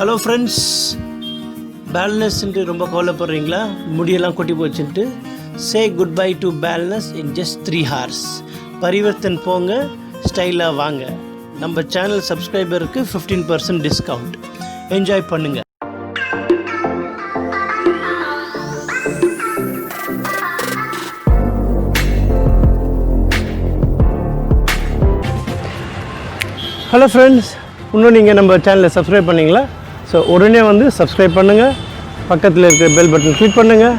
Hello friends, பேலன்ஸ்ன்ட்டு ரொம்ப கவலைப்படுறீங்களா? முடியெல்லாம் கொட்டி போச்சுன்ட்டு say goodbye to balance in just 3 hours. Parivarthan போங்க, ஸ்டைலாக வாங்க. நம்ம சேனல் சப்ஸ்கிரைபருக்கு 15% டிஸ்கவுண்ட். என்ஜாய் பண்ணுங்கள். ஹலோ ஃப்ரெண்ட்ஸ், இன்னும் நீங்கள் நம்ம சேனலை சப்ஸ்கிரைப் பண்ணிங்களா? ஸோ உடனே வந்து சப்ஸ்கிரைப் பண்ணுங்கள், பக்கத்தில் இருக்கிற பெல் பட்டன் கிளிக் பண்ணுங்கள்,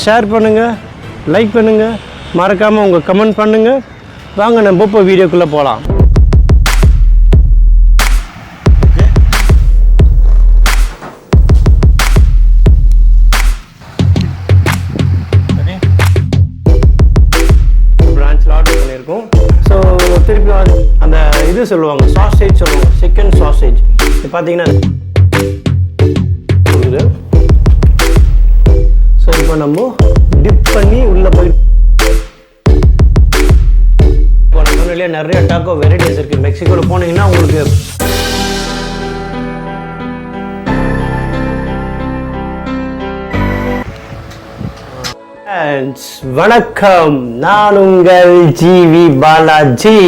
ஷேர் பண்ணுங்கள், லைக் பண்ணுங்கள், மறக்காமல் உங்கள் கமெண்ட் பண்ணுங்கள். வாங்க நம்ம இப்போ வீடியோக்குள்ளே போகலாம். பிரான்ச்சில் ஆர்டர் பண்ணியிருக்கோம். ஸோ திருப்பி அந்த இது சொல்லுவாங்க, சாசேஜ் சொல்லுவாங்க, சிக்கன் சாசேஜ். இது பார்த்தீங்கன்னா ஸோ இப்போ நம்ம டிப் பண்ணி உள்ளே போய் சொன்னாலே நிறைய டாக்கோ வெரைட்டிஸ் இருக்குது. மெக்சிகோவில் போனீங்கன்னா உங்களுக்கு வணக்கம், நான் உங்கள் ஜிவி பாலாஜி.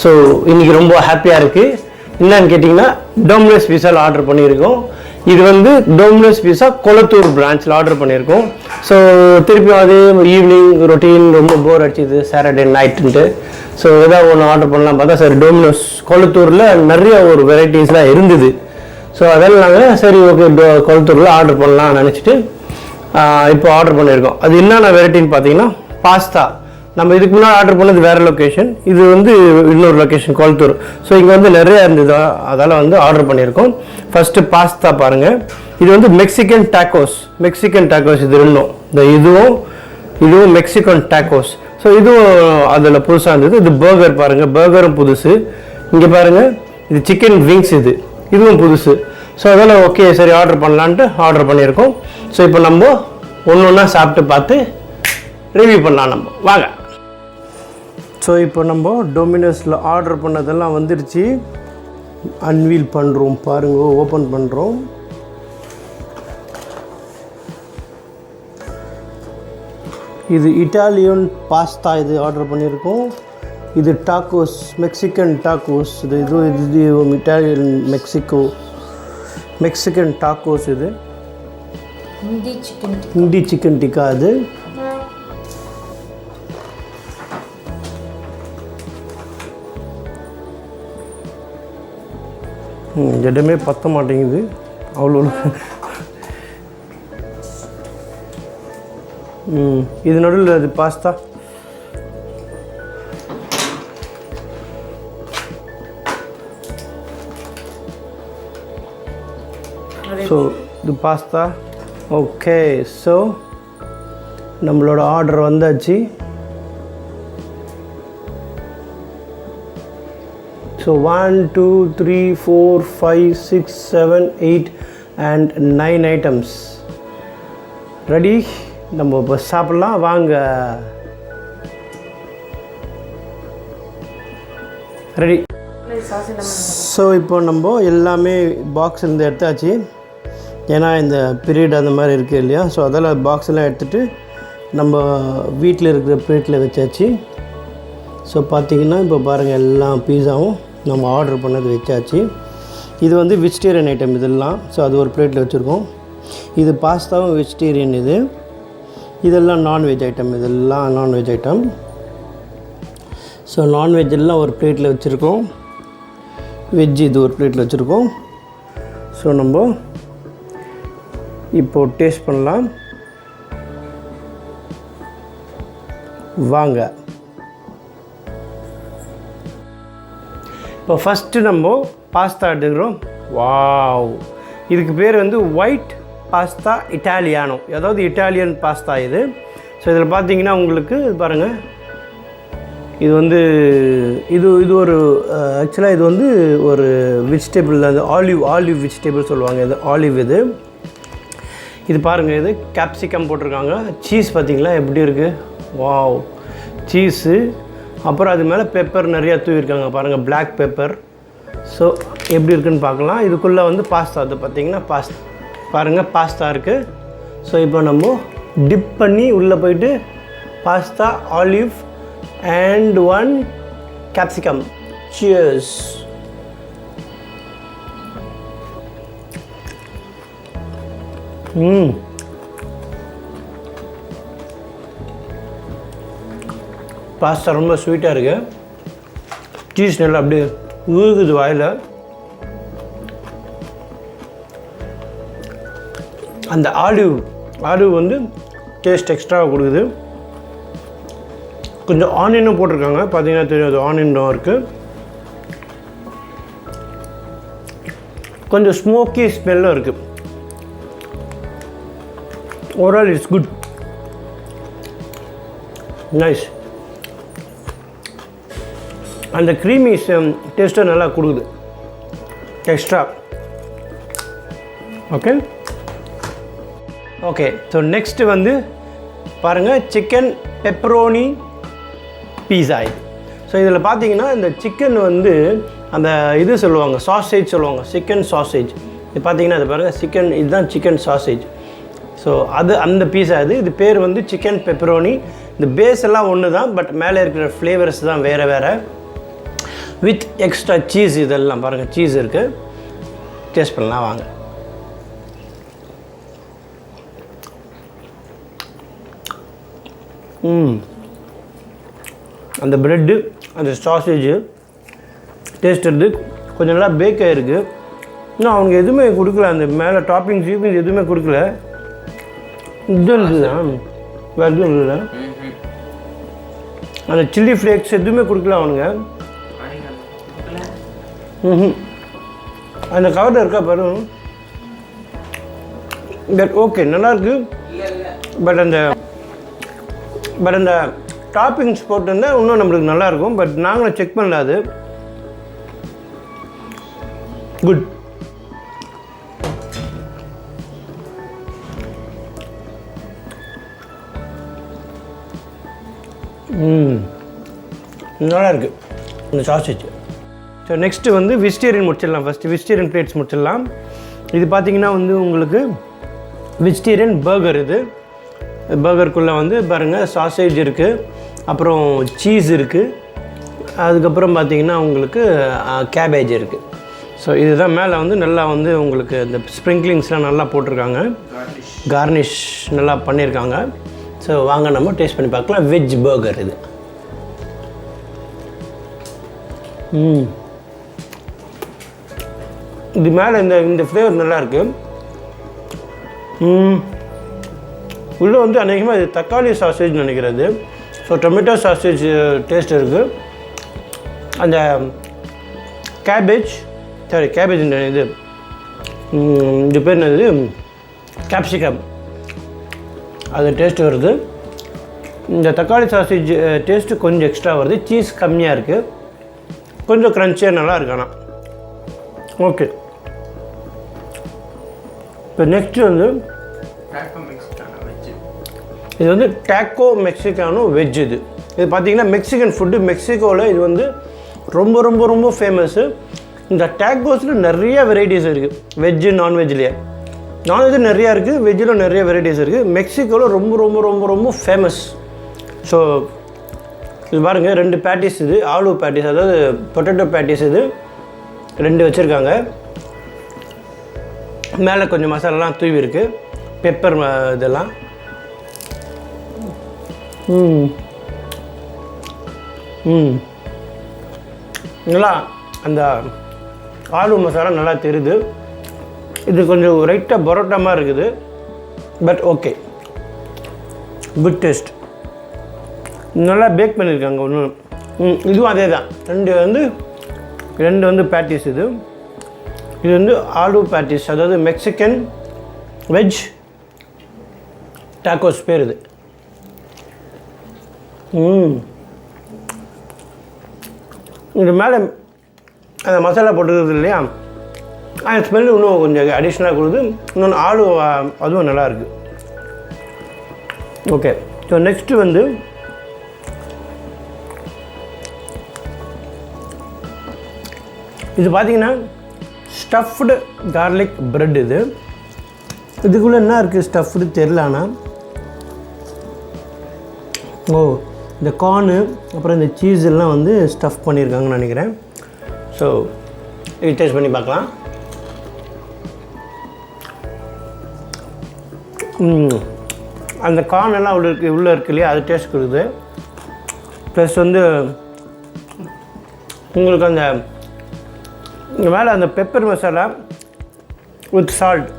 ஸோ இன்றைக்கி ரொம்ப ஹாப்பியாக இருக்குது. என்னன்னு கேட்டிங்கன்னா, டொமினோஸ் பீஸாவில் ஆர்டர் பண்ணியிருக்கோம். இது வந்து டொமினோஸ் பீஸா கொளத்தூர் பிரான்ச்சில் ஆர்டர் பண்ணியிருக்கோம். ஸோ திருப்பி அதே ஈவினிங் ரொட்டீன் ரொம்ப போர் அடிச்சுது, சாட்டர்டே நைட்டுன்ட்டு. ஸோ ஏதாவது ஒன்று ஆர்டர் பண்ணலாம் பார்த்தா சரி டொமினோஸ் கொளத்தூரில் நிறைய ஒரு வெரைட்டிஸ்லாம் இருந்தது. ஸோ அதெல்லாம் நாங்கள் சரி ஓகே கொளத்தூரில் ஆர்டர் பண்ணலாம்னு நினச்சிட்டு இப்போ ஆர்டர் பண்ணியிருக்கோம். அது என்னென்ன வெரைட்டின்னு பார்த்தீங்கன்னா, பாஸ்தா. நம்ம இதுக்கு முன்னாடி ஆர்டர் பண்ணது வேறு லொக்கேஷன், இது வந்து இன்னொரு லொக்கேஷன் கொளத்தூர். ஸோ இங்கே வந்து நிறையா இருந்தது, அதால் வந்து ஆர்டர் பண்ணியிருக்கோம். ஃபஸ்ட்டு பாஸ்தா பாருங்கள். இது வந்து மெக்சிகன் டாக்கோஸ். இது ரெண்டும், இந்த இதுவும் மெக்சிகன் டாக்கோஸ். ஸோ இதுவும் அதில் புதுசாக இருந்தது. இது பர்கர் பாருங்கள், பர்கரும் புதுசு. இங்கே பாருங்கள், இது சிக்கன் விங்ஸ், இதுவும் புதுசு. ஸோ அதெல்லாம் ஓகே சரி ஆர்டர் பண்ணலான்ட்டு ஆர்டர் பண்ணியிருக்கோம். ஸோ இப்போ நம்ம ஒன்று ஒன்றா சாப்பிட்டு பார்த்து ரிவ்யூ பண்ணலாம். நம்ம வாங்க. ஸோ இப்போ நம்ம டொமினோஸில் ஆர்டர் பண்ணதெல்லாம் வந்துடுச்சு. அன்வீல் பண்ணுறோம் பாருங்க, ஓப்பன் பண்ணுறோம். இது இட்டாலியன் பாஸ்தா, இது ஆர்டர் பண்ணியிருக்கோம். இது டாக்கோஸ், மெக்சிகன் டாக்கோஸ். இது இட்டாலியன் மெக்சிகன் டாக்கோஸ். இது ஹிந்தி சிக்கன் டிக்கா. அது இடமே பத்த மாட்டேங்குது அவ்வளோ. இது நடுவில் அது பாஸ்தா. ஸோ இது பாஸ்தா. ஓகே, ஸோ நம்மளோட ஆர்டர் வந்தாச்சு. So 1 2 3 4 5 6 7 8 and 9 items ready. நம்ம இப்போ சாப்பிட்லாம் வாங்க. ரெடி. ஸோ இப்போ நம்ம எல்லாமே பாக்ஸ்லேருந்து எடுத்தாச்சு. ஏன்னா இந்த பீரியட் அந்த மாதிரி இருக்குது இல்லையா? ஸோ அதெல்லாம் பாக்ஸ்லாம் எடுத்துகிட்டு நம்ம வீட்டில் இருக்கிற பிளேட்டில் வச்சாச்சு. ஸோ பார்த்திங்கன்னா இப்போ பாருங்கள், எல்லா பீஸாவும் நம்ம ஆர்டர் பண்ணது வச்சாச்சு. இது வந்து வெஜிடேரியன் ஐட்டம் இதெல்லாம். ஸோ அது ஒரு பிளேட்டில் வச்சுருக்கோம். இது பாஸ்தாவும் வெஜிடேரியன். இதெல்லாம் நான்வெஜ் ஐட்டம். இதெல்லாம் நான்வெஜ் ஐட்டம். ஸோ நான்வெஜ் எல்லாம் ஒரு பிளேட்டில் வச்சுருக்கோம். வெஜ் இது ஒரு பிளேட்டில் வச்சுருக்கோம். ஸோ நம்ம இப்போது டேஸ்ட் பண்ணலாம் வாங்க. இப்போ ஃபஸ்ட்டு நம்ம பாஸ்தா எடுக்கிறோம். வாவ், இதுக்கு பேர் வந்து ஒயிட் பாஸ்தா இட்டாலியானோ, அதாவது இட்டாலியன் பாஸ்தா இது. ஸோ இதில் பார்த்தீங்கன்னா உங்களுக்கு பாருங்கள், இது வந்து இது ஒரு ஆக்சுவலாக இது வந்து ஒரு வெஜிடபிள், அந்த ஆலிவ் வெஜிடபிள் சொல்லுவாங்க. இது ஆலிவ். இது பாருங்கள், இது கேப்சிகம் போட்டிருக்காங்க. சீஸ் பார்த்திங்களா எப்படி இருக்குது? Wow, cheese. அப்புறம் அது மேலே பெப்பர் நிறையா தூவிருக்காங்க பாருங்கள், பிளாக் பெப்பர். ஸோ எப்படி இருக்குன்னு பார்க்கலாம். இதுக்குள்ளே வந்து பாஸ்தா அது பார்த்தீங்கன்னா பாருங்கள் பாஸ்தா இருக்குது. ஸோ இப்போ நம்ம டிப் பண்ணி உள்ளே போயிட்டு pasta, olive and 1 capsicum. Cheers. Pasta ரொம்ப ஸ்வீட்டாக இருக்குது. சீஸ் நல்லா அப்படியே ஊகுது வாயில். அந்த ஆலிவ் வந்து டேஸ்ட் எக்ஸ்ட்ராவாக கொடுக்குது. கொஞ்சம் ஆனியனும் போட்டிருக்காங்க, பார்த்தீங்கன்னா தெரியாது, ஆனியனும் இருக்குது. கொஞ்சம் ஸ்மோக்கி ஸ்மெல்லும் இருக்குது. Overall it's good, nice. அந்த க்ரீமி டேஸ்ட்டை நல்லா கொடுக்குது எக்ஸ்ட்ரா. ஓகே ஸோ நெக்ஸ்ட்டு வந்து பாருங்கள், சிக்கன் பெப்பரோனி பீஸா. இது ஸோ இதில் பார்த்தீங்கன்னா இந்த சிக்கன் வந்து அந்த இது சொல்லுவாங்க, சாசேஜ் சொல்லுவாங்க, சிக்கன் சாசேஜ். இது பார்த்தீங்கன்னா அது பாருங்கள், சிக்கன், இதுதான் சிக்கன் சாசேஜ். ஸோ அந்த பீஸா இது பேர் வந்து சிக்கன் பெப்பரோனி. இந்த பேஸ் எல்லாம் ஒன்று தான், பட் மேலே இருக்கிற ஃப்ளேவர்ஸ் தான் வேறு வேறு, வித் எக்ஸ்ட்ரா சீஸ். இதெல்லாம் பாருங்கள், சீஸ் இருக்குது. டேஸ்ட் பண்ணலாம் வாங்க. அந்த ப்ரெட்டு, அந்த சாசேஜு டேஸ்ட் இருக்குது. கொஞ்சம் நல்லா பேக் ஆகிருக்கு. இன்னும் அவங்க எதுவுமே கொடுக்கல, அந்த மேலே டாப்பிங் கீப்பிங் எதுவுமே கொடுக்கல. இது இருக்குதா, வேறு எதுவும் இருக்குதா? அந்த சில்லி ஃப்ளேக்ஸ் எதுவுமே கொடுக்கல அவனுங்க. அந்த கவரில் இருக்கா பாரு. பட் ஓகே, நல்லாயிருக்கு. பட் அந்த டாப்பிங்ஸ் போட்டிருந்தால் இன்னும் நம்மளுக்கு நல்லாயிருக்கும். பட் நாங்களும் செக் பண்ணல, அது குட். நல்லா இருக்குது இந்த சாசேஜ். ஸோ நெக்ஸ்ட்டு வந்து வெஜிடேரியன் முடிச்சிடலாம். ஃபஸ்ட்டு வெஜிடேரியன் பிளேட்ஸ் முடிச்சிடலாம். இது பார்த்திங்கன்னா வந்து உங்களுக்கு வெஜிடேரியன் பர்கர். இது பர்கருக்குள்ளே வந்து பாருங்கள், சாசேஜ் இருக்குது, அப்புறம் சீஸ் இருக்குது, அதுக்கப்புறம் பார்த்திங்கன்னா உங்களுக்கு கேபேஜ் இருக்குது. ஸோ இதுதான் மேலே வந்து நல்லா வந்து உங்களுக்கு இந்த ஸ்ப்ரிங்க்லிங்ஸ்லாம் நல்லா போட்டிருக்காங்க, கார்னிஷ் நல்லா பண்ணியிருக்காங்க. ஸோ வாங்க நம்ம டேஸ்ட் பண்ணி பார்க்கலாம். வெஜ் பர்கர் இது. இது மேலே இந்த ஃப்ளேவர் நல்லாயிருக்கு. உள்ளே வந்து அநேகமாக இது தக்காளி சாசேஜ் நினைக்கிறது. ஸோ டொமேட்டோ சாசேஜ் டேஸ்ட் இருக்குது. அந்த கேபேஜ் இது பேர் என்னது, கேப்சிகம், அது டேஸ்ட் வருது. இந்த தக்காளி சாசேஜ் டேஸ்ட்டு கொஞ்சம் எக்ஸ்ட்ரா வருது. சீஸ் கம்மியாக இருக்குது, கொஞ்சம் க்ரன்ச்சியாக நல்லா இருக்கு. ஆனால் ஓகே. இப்போ நெக்ஸ்ட்டு வந்து இது வந்து டேக்கோ மெக்சிகானோ வெஜ். இது பார்த்திங்கன்னா மெக்சிகன் ஃபுட்டு. மெக்சிகோவில் இது வந்து ரொம்ப ரொம்ப ரொம்ப ஃபேமஸ்ஸு. இந்த டேக்கோஸில் நிறைய வெரைட்டிஸ் இருக்குது. வெஜ்ஜு நான்வெஜ்லேயே நான்வெஜ்ஜு நிறையா இருக்குது, வெஜ்ஜில் நிறைய வெரைட்டிஸ் இருக்குது. மெக்சிகோவில் ரொம்ப ரொம்ப ரொம்ப ரொம்ப ஃபேமஸ். ஸோ இது பாருங்கள், 2 பேட்டிஸ். இது ஆலு பேட்டிஸ், அதாவது பொட்டேட்டோ பேட்டிஸ். இது 2 வச்சுருக்காங்க. மேலே கொஞ்சம் மசாலாலாம் தூவி இருக்குது, பெப்பர் இதெல்லாம். நல்லா அந்த ஆலு மசாலா நல்லா தெரியுது. இது கொஞ்சம் ரைட்டாக பரோட்டா மாதிரி இருக்குது, பட் ஓகே, குட் டேஸ்ட். நல்லா பேக் பண்ணியிருக்காங்க. இதுவும் அதே தான். 2 வந்து பேட்டிஸ். இது வந்து ஆலு பேட்டிஸ், அதாவது மெக்சிகன் வெஜ் டாக்கோஸ் பேர் இது. இது மேலே அந்த மசாலா போட்டுருக்குது இல்லையா, அந்த ஸ்மெல்லு இன்னும் கொஞ்சம் அடிஷ்னலாக கொடுக்குது. இன்னொன்று ஆலு அதுவும் நல்லாயிருக்கு. ஓகே. ஸோ நெக்ஸ்ட்டு வந்து இது பார்த்திங்கன்னா ஸ்டஃப்டு கார்லிக் பிரெட் இது. இதுக்குள்ளே என்ன இருக்குது ஸ்டஃப்டு தெரில. ஆனால் இந்த கார்னு அப்புறம் இந்த சீஸ் எல்லாம் வந்து ஸ்டஃப் பண்ணியிருக்காங்கன்னு நினைக்கிறேன். ஸோ இது டேஸ்ட் பண்ணி பார்க்கலாம். அந்த கார்ன் எல்லாம் உள்ளே இருக்கு இல்லையா, அது டேஸ்ட் கொடுக்குது. ப்ளஸ் வந்து உங்களுக்கு அந்த மேலே அந்த பெப்பர் மசாலா வித் சால்ட்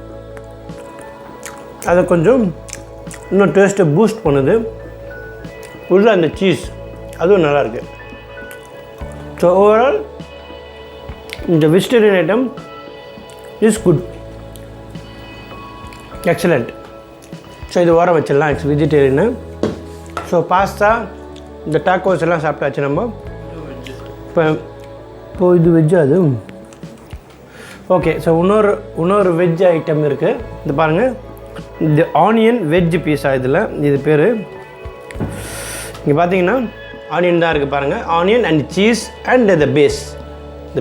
அதை கொஞ்சம் இன்னும் டேஸ்ட்டை பூஸ்ட் பண்ணுது. உள்ள அந்த சீஸ் அதுவும் நல்லாயிருக்கு. ஸோ ஓவரால் இந்த vegetarian item is good, excellent. So இது ஓரம் வச்சிடலாம் வெஜிடேரியனு. ஸோ பாஸ்தா இந்த டாக்கோஸ் எல்லாம் சாப்பிட்டாச்சு நம்ம. இப்போ இது வெஜ்ஜா அது? ஓகே. ஸோ இன்னொரு வெஜ் ஐட்டம் இருக்குது. இது பாருங்கள், இந்த ஆனியன் வெஜ் பீஸா. இதில் இது பேர் இங்கே பார்த்தீங்கன்னா ஆனியன் தான் இருக்குது பாருங்கள். Onion and cheese and the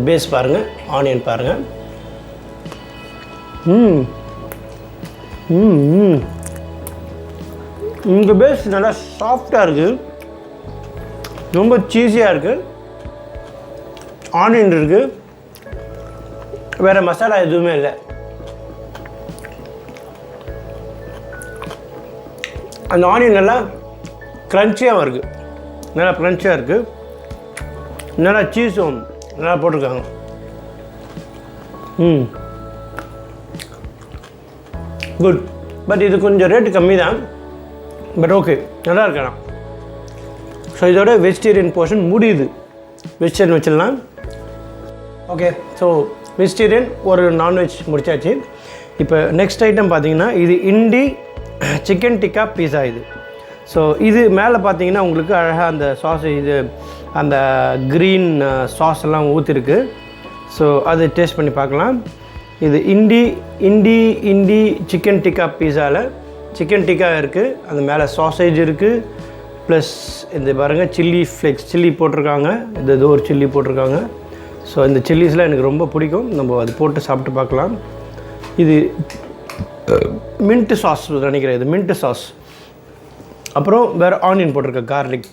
base பாருங்கள், ஆனியன் பாருங்கள். இந்த பேஸ் நல்லா சாஃப்டாக இருக்குது, ரொம்ப சீஸியாக இருக்குது. ஆனியன் இருக்குது, வேறு மசாலா எதுவுமே இல்லை. அந்த ஆனியன் நல்லா க்ரன்ச்சியாகவும் இருக்குது, நல்லா க்ரன்ச்சியாக இருக்குது. நல்லா சீஸும் நல்லா போட்டிருக்காங்க. குட். பட் இது கொஞ்சம் ரேட்டு கம்மி தான், பட் ஓகே, நல்லா இருக்கலாம். ஸோ இதோட வெஜிடேரியன் போர்ஷன் முடியுது. வெஜிடேரியன் வச்சிடலாம். ஓகே. ஸோ வெஜிடேரியன் ஒரு நான்வெஜ் முடிச்சாச்சு. இப்போ நெக்ஸ்ட் ஐட்டம் பார்த்தீங்கன்னா இது இண்டி சிக்கன் டிக்கா பீஸா. இது ஸோ இது மேலே பார்த்தீங்கன்னா உங்களுக்கு அழகாக அந்த சாஸ், இது அந்த க்ரீன் சாஸ் எல்லாம் ஊற்றிருக்கு. ஸோ அது டேஸ்ட் பண்ணி பார்க்கலாம். இது இண்டி சிக்கன் டிக்கா பீஸாவில் சிக்கன் டிக்கா இருக்குது, அந்த மேலே சாசேஜ் இருக்குது, ப்ளஸ் இந்த பாருங்கள் சில்லி ஃப்ளேக்ஸ், சில்லி போட்டிருக்காங்க. இது ஒரு சில்லி போட்டிருக்காங்க. ஸோ இந்த சில்லிஸ்லாம் எனக்கு ரொம்ப பிடிக்கும். நம்ம அது போட்டு சாப்பிட்டு பார்க்கலாம். இது மின்ட்டு சாஸ் நினைக்கிறேன், இது மின்ட்டு சாஸ். அப்புறம் வேறு ஆனியன் போட்டிருக்கேன், கார்லிக்.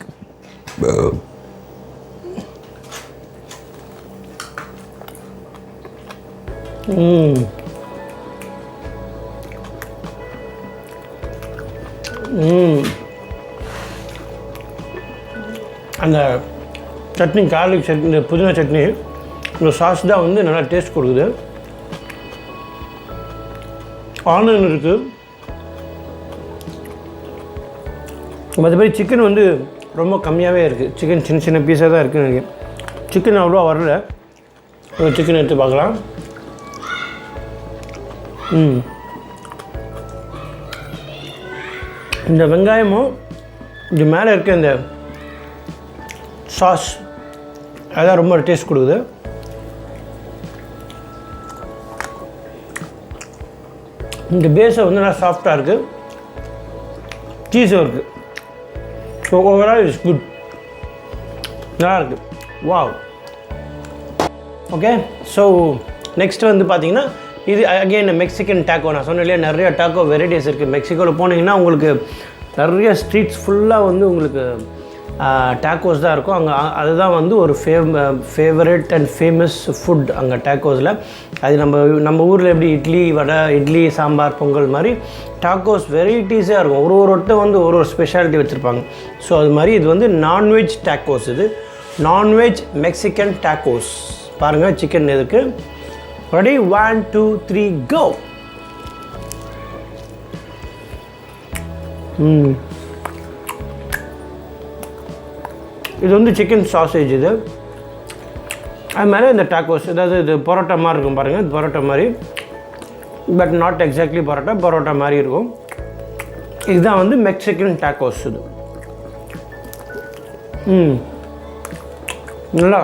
அந்த சட்னி, கார்லிக் சட்னி, இந்த புதினா சட்னி, இந்த சாஸ் தான் வந்து நல்லா டேஸ்ட் கொடுக்குது. ஆனியன் இருக்குது. மற்றபடி சிக்கன் வந்து ரொம்ப கம்மியாகவே இருக்குது. சிக்கன் சின்ன சின்ன பீஸாக தான் இருக்குது. எனக்கு சிக்கன் அவ்வளோவா வரல. சிக்கன் எடுத்து பார்க்கலாம். இந்த வெங்காயமும் இது மேலே இருக்க இந்த சாஸ் அதான் ரொம்ப டேஸ்ட் கொடுக்குது. இந்த பேஸை வந்து நல்லா சாஃப்டாக இருக்குது, சீஸும் இருக்குது. ஸோ ஓவரால் இட்ஸ் குட், நல்லா இருக்குது. வாவ். ஓகே. ஸோ நெக்ஸ்ட் வந்து பார்த்தீங்கன்னா இது அகெயின் மெக்சிகன் டாக்கோ. நான் சொன்னேன் இல்லையா, நிறைய டாக்கோ வெரைட்டிஸ் இருக்குது. மெக்சிகோவில் போனீங்கன்னா உங்களுக்கு நிறைய ஸ்ட்ரீட்ஸ் ஃபுல்லாக வந்து உங்களுக்கு டாக்கோஸ் தான் இருக்கும். அங்கே அதுதான் வந்து ஒரு ஃபேவரட் அண்ட் ஃபேமஸ் ஃபுட் அங்கே டாக்கோஸில். அது நம்ம ஊரில் எப்படி இட்லி வடை, இட்லி சாம்பார் பொங்கல் மாதிரி டாக்கோஸ் வெரைட்டிஸாக இருக்கும். ஒருத்தர் வந்து ஒரு ஸ்பெஷாலிட்டி வச்சுருப்பாங்க. ஸோ அது மாதிரி இது வந்து நான்வெஜ் டாக்கோஸ். இது நான்வெஜ் மெக்சிகன் டாக்கோஸ். பாருங்கள், சிக்கன் இருக்குது. ரெடி, 1 2 3 கோ. இது வந்து சிக்கன் சாசேஜ். இது அது மேலே இந்த டாக்கோஸ், அதாவது இது பரோட்டா மாதிரி இருக்கும் பாருங்கள். இது பரோட்டா மாதிரி, பட் நாட் எக்ஸாக்ட்லி பரோட்டா மாதிரி இருக்கும். இதுதான் வந்து மெக்சிகன் டாக்கோஸ். இது நல்லா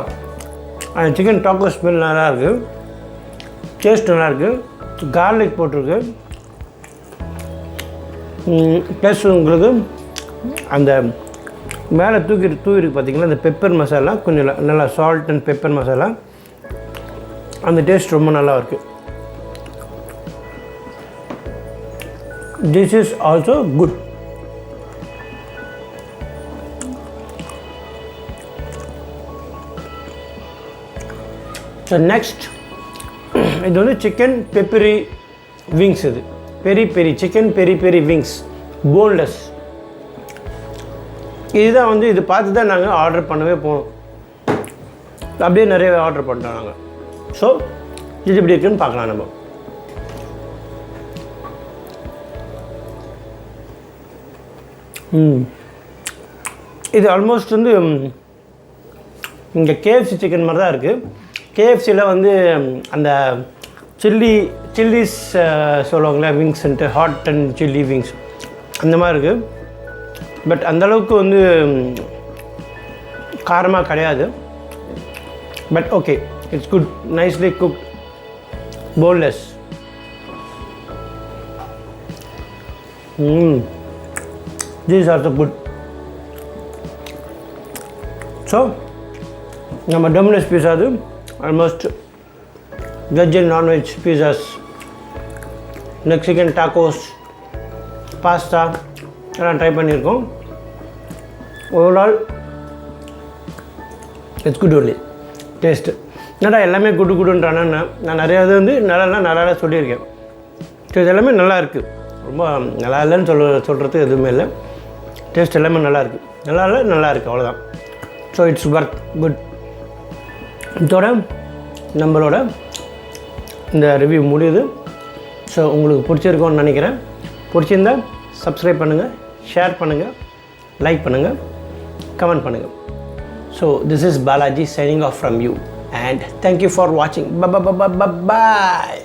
சிக்கன் டாக்கோஸ் ஸ்மெல் நல்லா இருக்குது, டேஸ்ட் நல்லாயிருக்கு. கார்லிக் போட்டிருக்கு. ப்ளஸ் உங்களுக்கு அந்த மேலே தூக்கிருக்கு பார்த்தீங்களா, இந்த பெப்பர் மசாலா, கொஞ்சம் நல்லா சால்ட் அண்ட் பெப்பர் மசாலா. அந்த டேஸ்ட் ரொம்ப நல்லா இருக்குது. This is also good. So next, இது வந்து சிக்கன் பெப்பரி விங்ஸ். இது பெரி-பெரி சிக்கன் பெரி-பெரி விங்ஸ் போன்லெஸ். இதுதான் வந்து இது பார்த்து தான் நாங்கள் ஆர்டர் பண்ணவே போனோம். அப்படியே நிறைய ஆர்டர் பண்ணிட்டோம் நாங்கள். ஸோ இது எப்படி இருக்குன்னு பார்க்கலாம் நம்ம. இது ஆல்மோஸ்ட் வந்து இங்கே கேஎஃப்சி சிக்கன் மாதிரி தான் இருக்குது. கேஎஃப்சியில் வந்து அந்த சில்லிஸ் சொல்லுவாங்களே விங்ஸ்ன்ட்டு, ஹாட் அண்ட் சில்லி விங்ஸ் அந்த மாதிரி இருக்குது. பட் அந்தளவுக்கு வந்து காரமாக கிடையாது. But okay, it's good, nicely cooked, boneless. These are the good. So நம்ம Domino's pizza அது almost veg and non-veg pizzas, Mexican tacos, pasta எல்லாம் ட்ரை பண்ணியிருக்கோம். Overall it's good only. Taste என்னடா எல்லாமே குடுன்றானா, நான் நிறையா இது வந்து நல்லா சொல்லியிருக்கேன். ஸோ இது எல்லாமே நல்லா இருக்குது. ரொம்ப நல்லா இல்லைன்னு சொல்கிறதுக்கு எதுவுமே இல்லை. டேஸ்ட் எல்லாமே நல்லா இருக்குது. நல்லா இல்லை, நல்லா இருக்குது, அவ்வளோதான். So it's work good. இதோட நம்மளோட இந்த ரிவ்யூ முடியுது. ஸோ உங்களுக்கு பிடிச்சிருக்கோன்னு நினைக்கிறேன். பிடிச்சிருந்தா சப்ஸ்கிரைப் பண்ணுங்கள், ஷேர் பண்ணுங்கள், லைக் பண்ணுங்கள், கமெண்ட் பண்ணுங்கள். So this is Balaji signing off from you and thank you for watching. Bye.